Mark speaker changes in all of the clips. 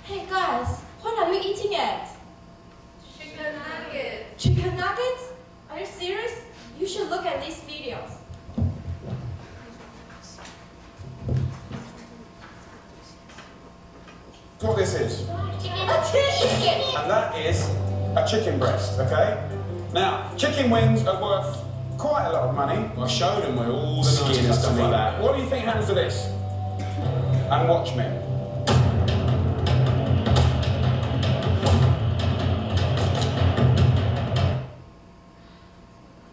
Speaker 1: Hey guys, what are you eating at?
Speaker 2: Chicken nuggets.
Speaker 1: Chicken nuggets? Are you serious? You should look at these videos.
Speaker 3: What this is?
Speaker 2: Chicken.
Speaker 3: And that is a chicken breast, okay? Now, chicken wings are worth quite a lot of money. I showed them where all the skin and stuff like that. What do you think happens to this? And watch me.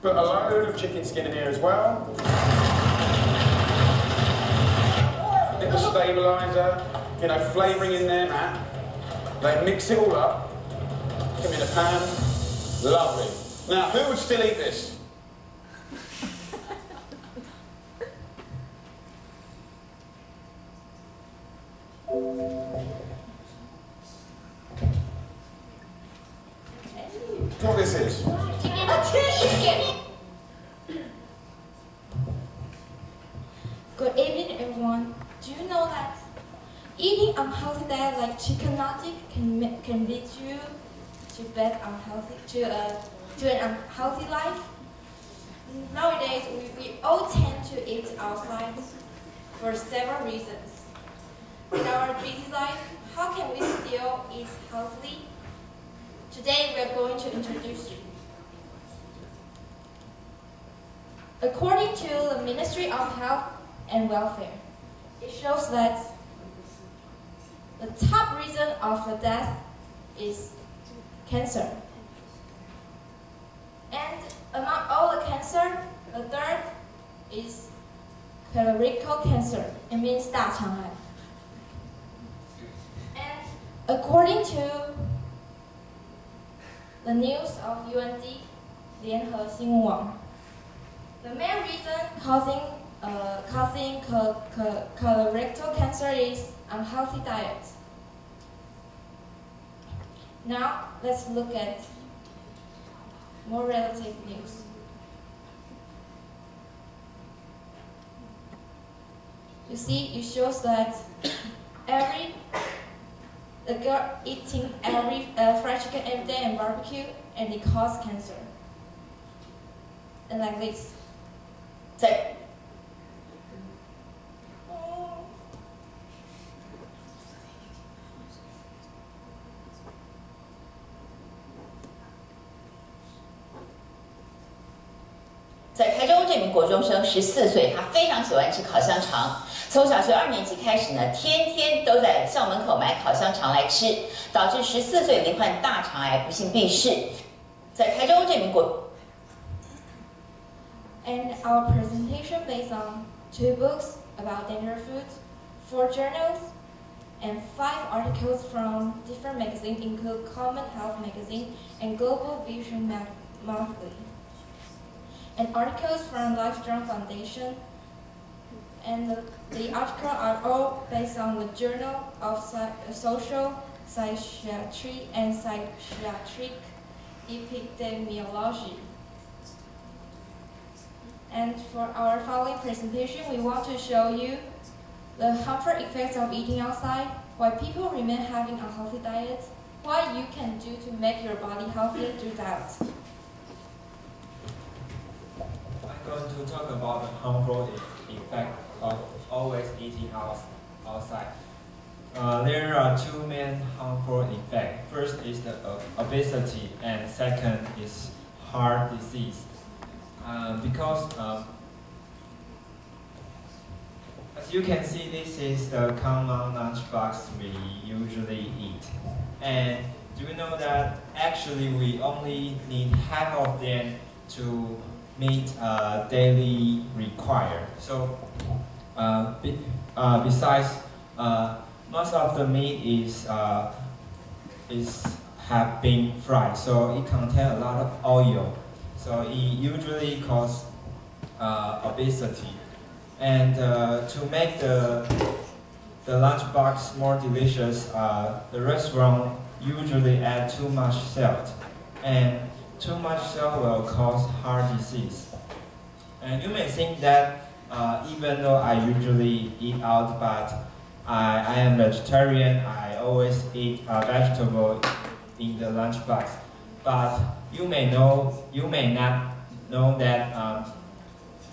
Speaker 3: Put a load of chicken skin in here as well. Little stabiliser, you know, flavouring in there, man. They mix it all up. Give me the pan. Lovely. Now, who would still eat this? What this is?
Speaker 2: Chicken.
Speaker 1: Good evening, everyone. Do you know that eating unhealthy diet like chicken nugget can lead you to an unhealthy life? Nowadays, we all tend to eat outside for several reasons. In our busy life, how can we still eat healthily? Today, we are going to introduce you. According to the Ministry of Health and Welfare, it shows that the top reason of the death is cancer. And among all the cancer, the third is colorectal cancer. It means 大肠癌. And according to the news of UND 联合新闻网, the main reason causing colorectal cancer is unhealthy diet. Now, let's look at more relative news. You see, it shows that the girl eating fried chicken every day and barbecue, and it causes cancer. And like this. Take.
Speaker 4: 在台中这名国中生14岁，他非常喜欢吃烤香肠。从小学2年级开始呢，天天都在校门口买烤香肠来吃，导致14岁罹患大肠癌，不幸病逝。在台中这名国
Speaker 1: And our presentation based on 2 books about dangerous foods, 4 journals, and 5 articles from different magazines include Common Health Magazine and Global Vision Monthly. And articles from Livestrong Foundation, and the articles are all based on the Journal of Social Psychiatry and Psychiatric Epidemiology. And for our following presentation, we want to show you the harmful effects of eating outside, why people remain having unhealthy diets, what you can do to make your body healthier through diet.
Speaker 5: I'm going to talk about the harmful effect of always eating outside. There are 2 main harmful effects. First is the obesity, and second is heart disease. Because as you can see, this is the common lunchbox we usually eat. And do you know that actually we only need half of them to meet daily require. So besides, most of the meat have been fried, so it contains a lot of oil. So it usually causes obesity. And to make the lunchbox more delicious, the restaurant usually add too much salt. And too much salt will cause heart disease. And you may think that even though I usually eat out, but I am vegetarian, I always eat vegetable in the lunchbox. But you may not know that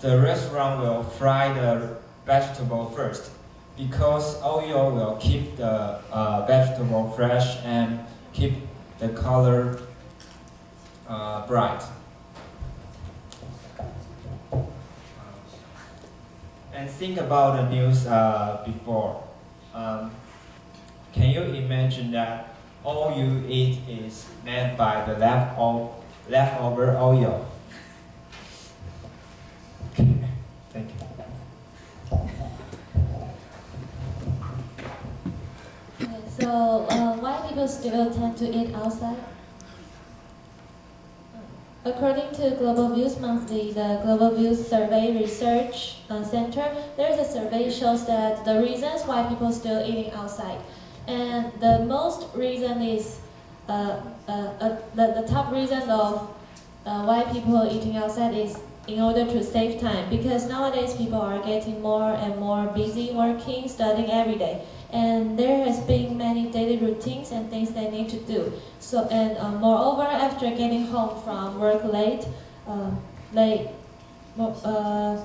Speaker 5: the restaurant will fry the vegetable first, because oil will keep the vegetable fresh and keep the color bright. And think about the news before. Can you imagine that all you eat is made by the leftover oil? Thank you.
Speaker 1: Okay, so why people still tend to eat outside? According to Global Views Monthly, the Global Views Survey Research Center, there's a survey shows that the reasons why people still eating outside. And the most reason is, the top reason of why people eating outside is in order to save time. Because nowadays people are getting more and more busy working, studying every day. And there has been many daily routines and things they need to do. So, and moreover, after getting home from work late,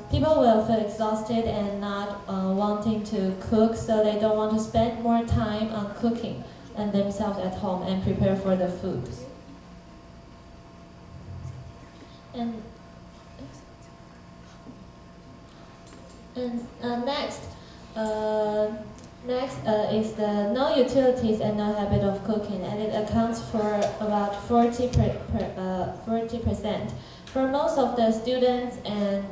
Speaker 1: people will feel exhausted and not wanting to cook, so they don't want to spend more time on cooking and themselves at home and prepare for the food. And next is the no utilities and no habit of cooking, and it accounts for about 40%. For most of the students and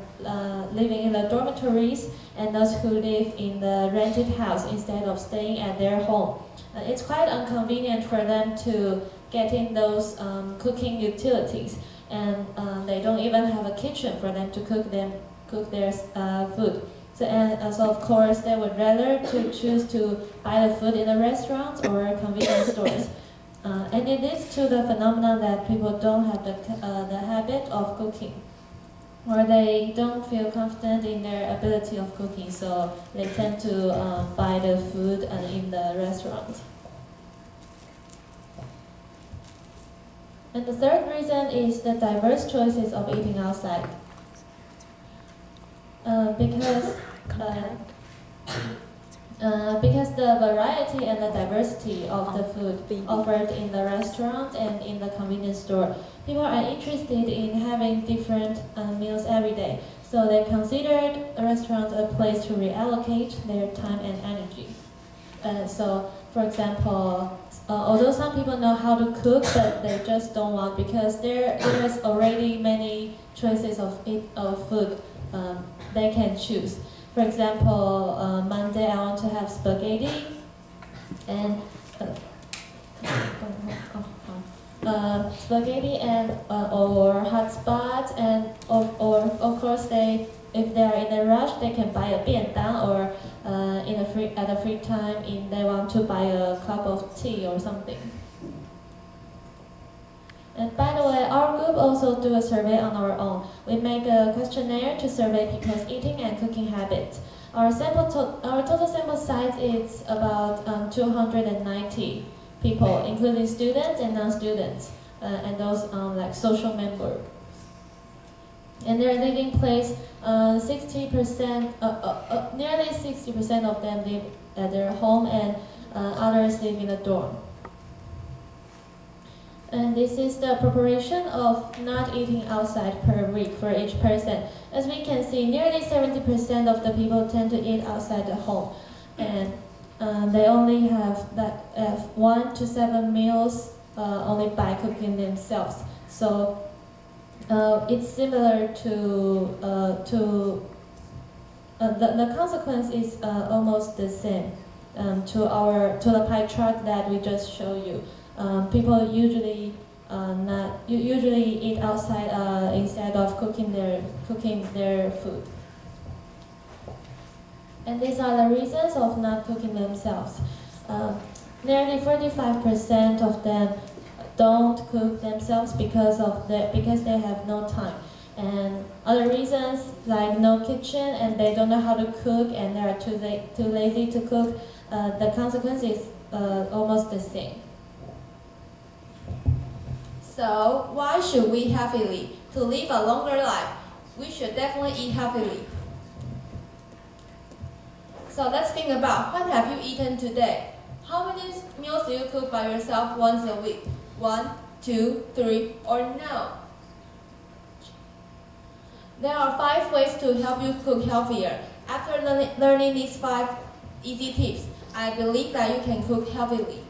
Speaker 1: living in the dormitories and those who live in the rented house instead of staying at their home, it's quite inconvenient for them to get in those cooking utilities, and they don't even have a kitchen for them to cook their food. So of course, they would rather to choose to buy the food in the restaurants or convenience stores. And it leads to the phenomenon that people don't have the habit of cooking, or they don't feel confident in their ability of cooking, so they tend to buy the food in the restaurant. And the third reason is the diverse choices of eating outside. Because the variety and the diversity of the food offered in the restaurant and in the convenience store, people are interested in having different meals every day. So they considered a restaurant a place to reallocate their time and energy. So, for example, although some people know how to cook, but they just don't want, because there's already many choices of food they can choose. For example, Monday I want to have spaghetti and or hot spot, and or of course if they are in a rush, they can buy a 便当, or at a free time they want to buy a cup of tea or something. And by the way, our group also do a survey on our own. We make a questionnaire to survey people's eating and cooking habits. Our total sample size is about 290 people, including students and non-students, and those like social members. And their living place, 60%, nearly 60% of them live at their home, and others live in a dorm. And this is the proportion of not eating outside per week for each person. As we can see, nearly 70% of the people tend to eat outside the home, and they only have 1 to 7 meals only by cooking themselves. So it's similar to the consequence is almost the same to the pie chart that we just showed you. People usually eat outside instead of cooking their food. And these are the reasons of not cooking themselves. Nearly 45% of them don't cook themselves because they have no time.
Speaker 6: And other reasons like no kitchen and they don't know how to cook and they are too lazy to cook, the consequence is almost the same.
Speaker 1: So why should we healthily? To live a longer life, we should definitely eat healthily. So let's think about what have you eaten today? How many meals do you cook by yourself once a week? 1, 2, 3, or no? There are 5 ways to help you cook healthier. After learning these 5 easy tips, I believe that you can cook healthily.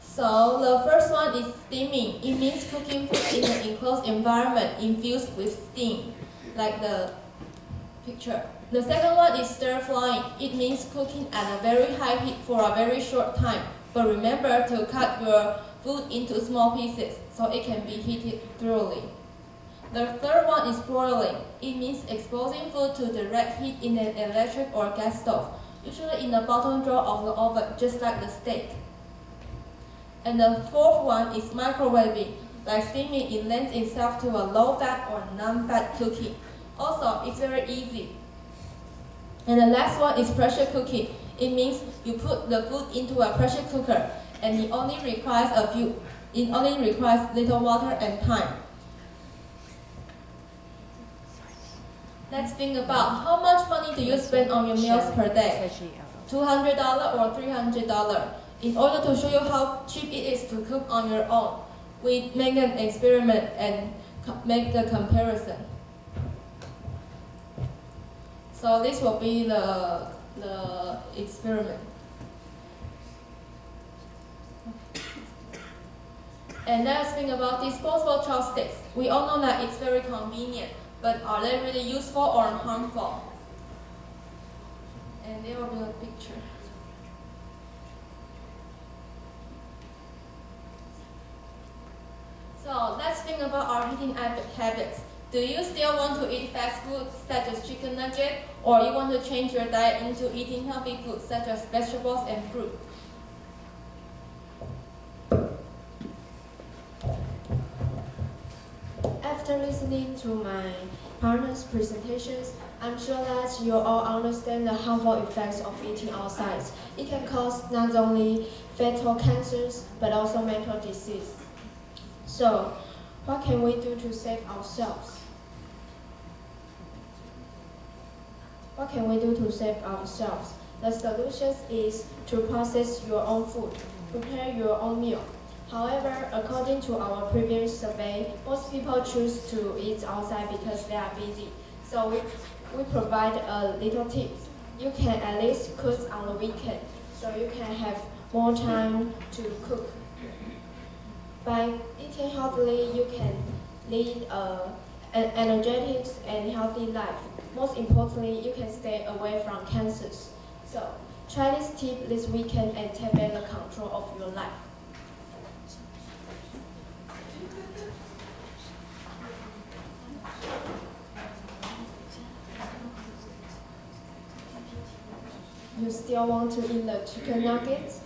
Speaker 1: So the first one is steaming. It means cooking food in an enclosed environment infused with steam, like the picture. The second one is stir frying. It means cooking at a very high heat for a very short time. But remember to cut your food into small pieces so it can be heated thoroughly. The third one is broiling. It means exposing food to direct heat in an electric or gas stove, usually in the bottom drawer of the oven, just like the steak. And the fourth one is microwaving. Like steaming, it lends itself to a low-fat or non-fat cooking. Also, it's very easy. And the last one is pressure cooking. It means you put the food into a pressure cooker, and it only requires little water and time. Let's think about how much money do you spend on your meals per day? $200 or $300? In order to show you how cheap it is to cook on your own, we make an experiment and make the comparison. So this will be the experiment. And let's think about disposable chopsticks. We all know that it's very convenient, but are they really useful or harmful? And there will be a picture. So let's think about our eating habits. Do you still want to eat fast food such as chicken nugget, or you want to change your diet into eating healthy food such as vegetables and fruit?
Speaker 7: After listening to my partner's presentations, I'm sure that you all understand the harmful effects of eating outside. It can cause not only fatal cancers, but also mental disease. So, what can we do to save ourselves? What can we do to save ourselves? The solution is to process your own food, prepare your own meal. However, according to our previous survey, most people choose to eat outside because they are busy. So we provide a little tips. You can at least cook on the weekend, so you can have more time to cook. By eating healthily, you can lead an energetic and healthy life. Most importantly, you can stay away from cancers. So try this tip this weekend and take better control of your life. You still want to eat the chicken nuggets?